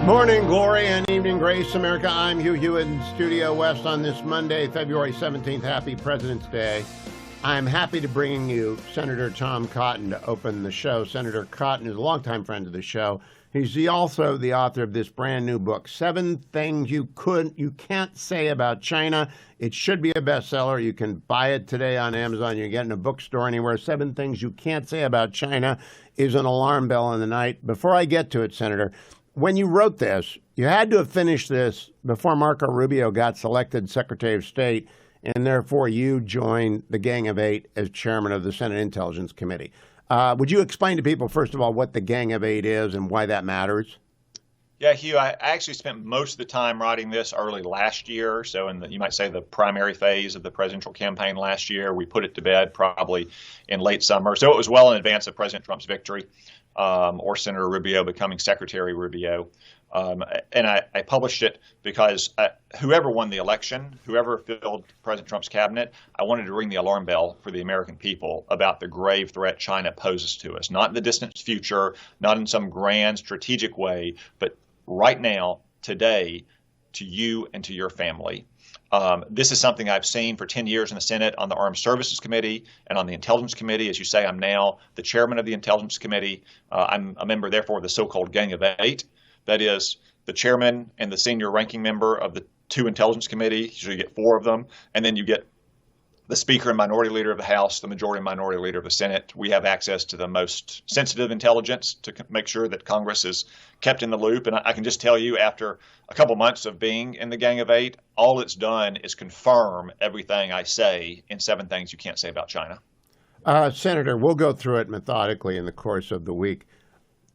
Morning glory and evening grace, America. I'm Hugh Hewitt in Studio West on this Monday, February 17th. Happy President's Day. I'm happy to bring you Senator Tom Cotton to open the show. Senator Cotton is a longtime friend of the show. He's also the author of this brand new book, 7 Things You Can't Say About China. It should be a bestseller. You can buy it today on Amazon. You can get it in a bookstore anywhere. 7 Things You Can't Say About China is an alarm bell in the night. Before I get to it, Senator, when you wrote this, you had to have finished this before Marco Rubio got selected Secretary of State, and therefore you joined the Gang of Eight as chairman of the Senate Intelligence Committee. Would you explain to people, first of all, what the Gang of Eight is and why that matters? Yeah, Hugh, I actually spent most of the time writing this early last year. So you might say the primary phase of the presidential campaign last year. We put it to bed probably in late summer. So it was well in advance of President Trump's victory or Senator Rubio becoming Secretary Rubio. And I published it because whoever won the election, whoever filled President Trump's cabinet, I wanted to ring the alarm bell for the American people about the grave threat China poses to us, not in the distant future, not in some grand strategic way, but right now, today, to you and to your family. This is something I've seen for 10 years in the Senate on the Armed Services Committee and on the Intelligence Committee. As you say, I'm now the chairman of the Intelligence Committee. I'm a member, therefore, of the so-called Gang of Eight. That is the chairman and the senior ranking member of the 2 Intelligence Committees. So you get 4 of them. And then you get the Speaker and Minority Leader of the House, the Majority and Minority Leader of the Senate. We have access to the most sensitive intelligence to make sure that Congress is kept in the loop. And I can just tell you, after a couple months of being in the Gang of Eight, all it's done is confirm everything I say in 7 Things You Can't Say About China. Senator, we'll go through it methodically in the course of the week.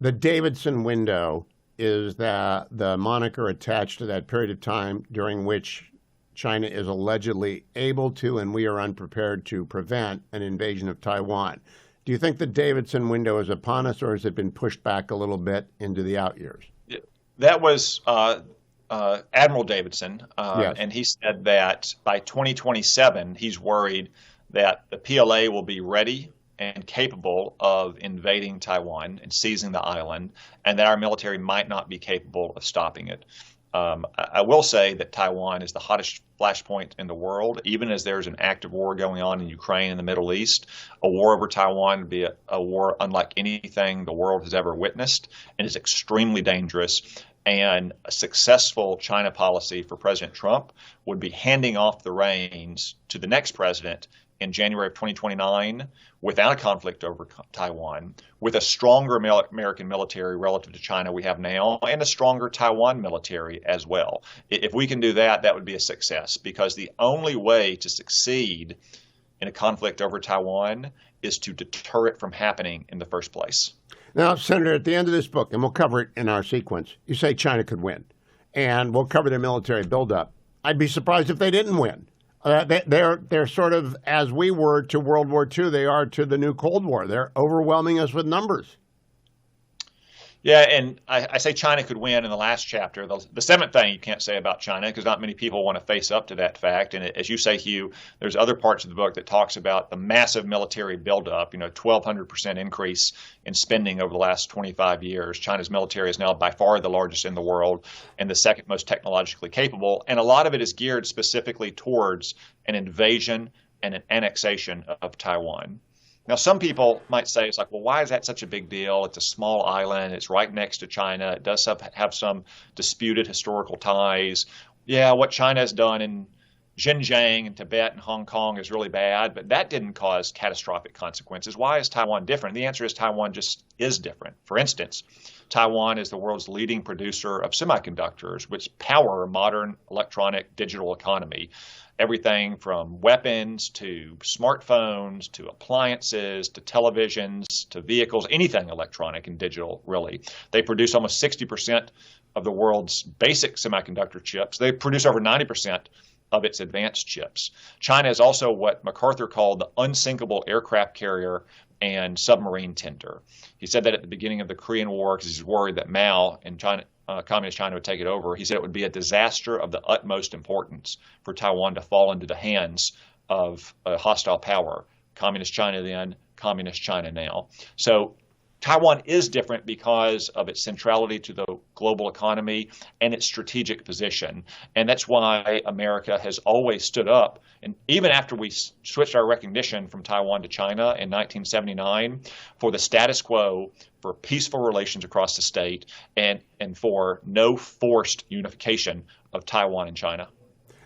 The Davidson window is the moniker attached to that period of time during which China is allegedly able to, and we are unprepared to, prevent an invasion of Taiwan. Do you think the Davidson window is upon us, or has it been pushed back a little bit into the out years? That was Admiral Davidson, Yes. And he said that by 2027, he's worried that the PLA will be ready and capable of invading Taiwan and seizing the island, and that our military might not be capable of stopping it. I will say that Taiwan is the hottest flashpoint in the world, even as there's an active war going on in Ukraine and the Middle East. A war over Taiwan would be a war unlike anything the world has ever witnessed, and is extremely dangerous. And a successful China policy for President Trump would be handing off the reins to the next president in January of 2029 without a conflict over Taiwan, with a stronger American military relative to China we have now, and a stronger Taiwan military as well. If we can do that, that would be a success, because the only way to succeed in a conflict over Taiwan is to deter it from happening in the first place. Now, Senator, at the end of this book, and we'll cover it in our sequence, you say China could win, and we'll cover their military buildup. I'd be surprised if they didn't win. They're sort of, as we were to World War II, they are to the new Cold War. They're overwhelming us with numbers. Yeah, and I say China could win in the last chapter. The 7th thing you can't say about China, because not many people want to face up to that fact. And as you say, Hugh, there's other parts of the book that talks about the massive military buildup, 1,200% increase in spending over the last 25 years. China's military is now by far the largest in the world and the second most technologically capable. And a lot of it is geared specifically towards an invasion and an annexation of Taiwan. Now, some people might say, it's like, well, why is that such a big deal? It's a small island. It's right next to China. It does have some disputed historical ties. Yeah, what China has done in Xinjiang and Tibet and Hong Kong is really bad, but that didn't cause catastrophic consequences. Why is Taiwan different? The answer is Taiwan just is different. For instance, Taiwan is the world's leading producer of semiconductors, which power a modern electronic digital economy. Everything from weapons to smartphones to appliances to televisions to vehicles, anything electronic and digital, really. They produce almost 60% of the world's basic semiconductor chips. They produce over 90% of its advanced chips. China is also what MacArthur called the unsinkable aircraft carrier and submarine tender. He said that at the beginning of the Korean War because he's worried that Mao and Communist China would take it over. He said it would be a disaster of the utmost importance for Taiwan to fall into the hands of a hostile power. Communist China then, Communist China now. So Taiwan is different because of its centrality to the global economy and its strategic position. And that's why America has always stood up. And even after we switched our recognition from Taiwan to China in 1979, for the status quo, for peaceful relations across the state, and for no forced unification of Taiwan and China.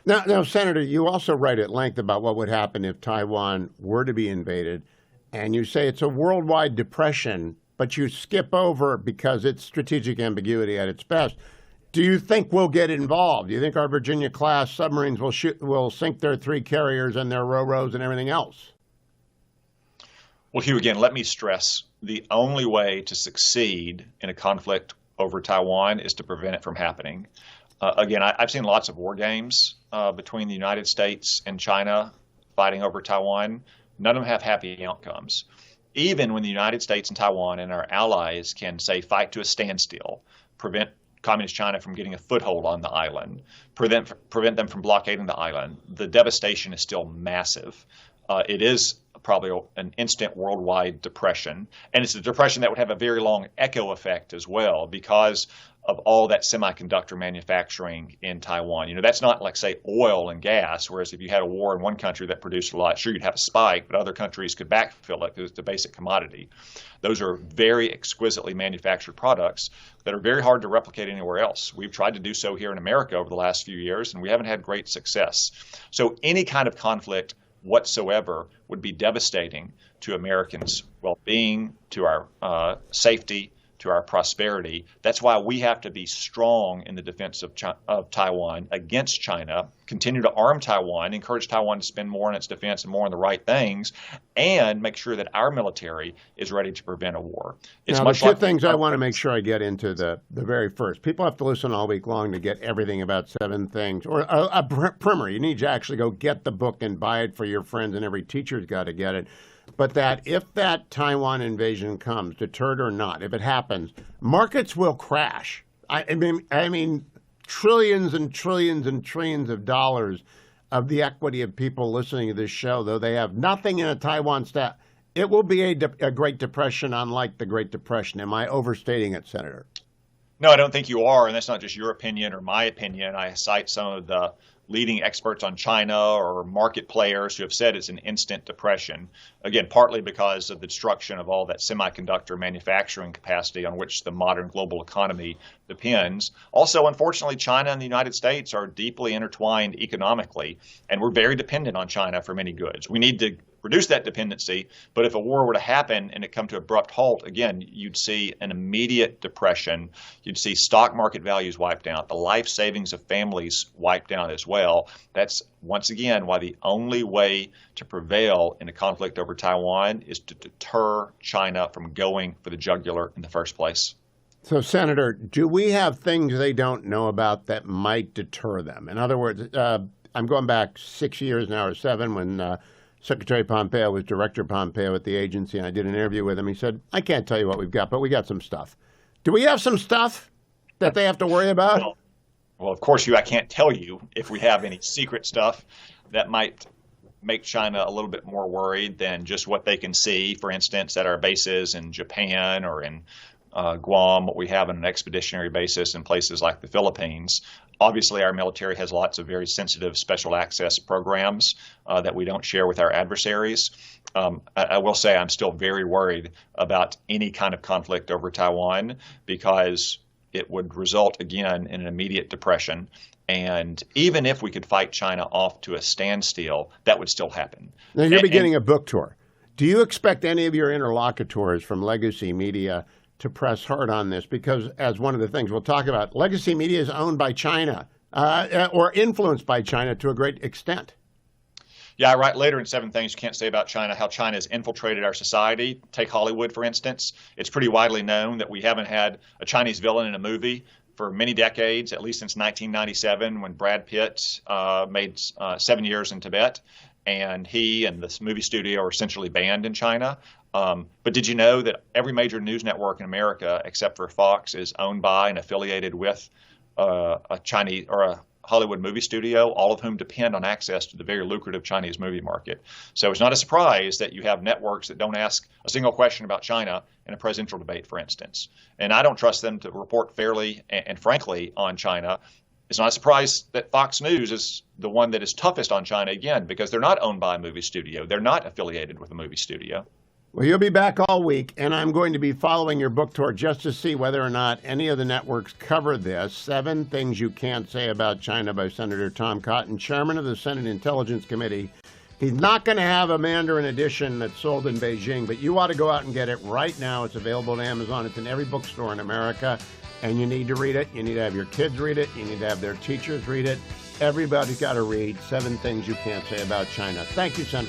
Now, Senator, you also write at length about what would happen if Taiwan were to be invaded. And you say it's a worldwide depression, but you skip over because it's strategic ambiguity at its best. Do you think we'll get involved? Do you think our Virginia-class submarines will sink their 3 carriers and their ro-ros and everything else? Well, Hugh, again, let me stress the only way to succeed in a conflict over Taiwan is to prevent it from happening. Again, I've seen lots of war games between the United States and China fighting over Taiwan. None of them have happy outcomes. Even when the United States and Taiwan and our allies can, say, fight to a standstill, prevent Communist China from getting a foothold on the island, prevent them from blockading the island, the devastation is still massive. It is probably an instant worldwide depression, and it's a depression that would have a very long echo effect as well because of all that semiconductor manufacturing in Taiwan. You know, that's not like, say, oil and gas, whereas if you had a war in one country that produced a lot, sure, you'd have a spike, but other countries could backfill it because it's a basic commodity. Those are very exquisitely manufactured products that are very hard to replicate anywhere else. We've tried to do so here in America over the last few years, and we haven't had great success. So any kind of conflict whatsoever would be devastating to Americans' well-being, to our safety, to our prosperity. That's why we have to be strong in the defense of Taiwan against China, continue to arm Taiwan, encourage Taiwan to spend more on its defense and more on the right things, and make sure that our military is ready to prevent a war. It's now, much the two like things I want to make sure I get into the very first. People have to listen all week long to get everything about 7 things. Or a primer. You need to actually go get the book and buy it for your friends, and every teacher's got to get it. But that if that Taiwan invasion comes, deterred or not, if it happens, markets will crash. I mean, trillions and trillions and trillions of dollars of the equity of people listening to this show, though they have nothing in a Taiwan stock, it will be a Great Depression unlike the Great Depression. Am I overstating it, Senator? No, I don't think you are, and that's not just your opinion or my opinion. I cite some of the leading experts on China or market players who have said it's an instant depression. Again, partly because of the destruction of all that semiconductor manufacturing capacity on which the modern global economy depends. Also, unfortunately, China and the United States are deeply intertwined economically, and we're very dependent on China for many goods. We need to reduce that dependency, but if a war were to happen and it come to abrupt halt, again, you'd see an immediate depression. You'd see stock market values wiped out, the life savings of families wiped out as well. That's, once again, why the only way to prevail in a conflict over Taiwan is to deter China from going for the jugular in the first place. So, Senator, do we have things they don't know about that might deter them? In other words, I'm going back 6 years now or 7 when Secretary Pompeo was Director Pompeo at the agency, and I did an interview with him. He said, I can't tell you what we've got, but we got some stuff. Do we have some stuff that they have to worry about? Well, of course, I can't tell you if we have any secret stuff that might make China a little bit more worried than just what they can see, for instance, at our bases in Japan or in Guam, what we have on an expeditionary basis in places like the Philippines. Obviously, our military has lots of very sensitive special access programs that we don't share with our adversaries. I will say I'm still very worried about any kind of conflict over Taiwan because it would result, again, in an immediate depression. And even if we could fight China off to a standstill, that would still happen. Now, you're beginning a book tour. Do you expect any of your interlocutors from legacy media to press hard on this? Because as one of the things we'll talk about, legacy media is owned by China or influenced by China to a great extent. Yeah, I write later in 7 Things You Can't Say About China how China has infiltrated our society. Take Hollywood, for instance. It's pretty widely known that we haven't had a Chinese villain in a movie for many decades, at least since 1997 when Brad Pitt made 7 Years in Tibet. And he and this movie studio are essentially banned in China. But did you know that every major news network in America, except for Fox, is owned by and affiliated with a Chinese or Hollywood movie studio, all of whom depend on access to the very lucrative Chinese movie market. So it's not a surprise that you have networks that don't ask a single question about China in a presidential debate, for instance. And I don't trust them to report fairly and frankly on China. It's not a surprise that Fox News is the one that is toughest on China, again, because they're not owned by a movie studio. They're not affiliated with a movie studio. Well, you'll be back all week, and I'm going to be following your book tour just to see whether or not any of the networks cover this. 7 Things You Can't Say About China by Senator Tom Cotton, chairman of the Senate Intelligence Committee. He's not going to have a Mandarin edition that's sold in Beijing, but you ought to go out and get it right now. It's available on Amazon. It's in every bookstore in America, and you need to read it. You need to have your kids read it. You need to have their teachers read it. Everybody's got to read 7 Things You Can't Say About China. Thank you, Senator.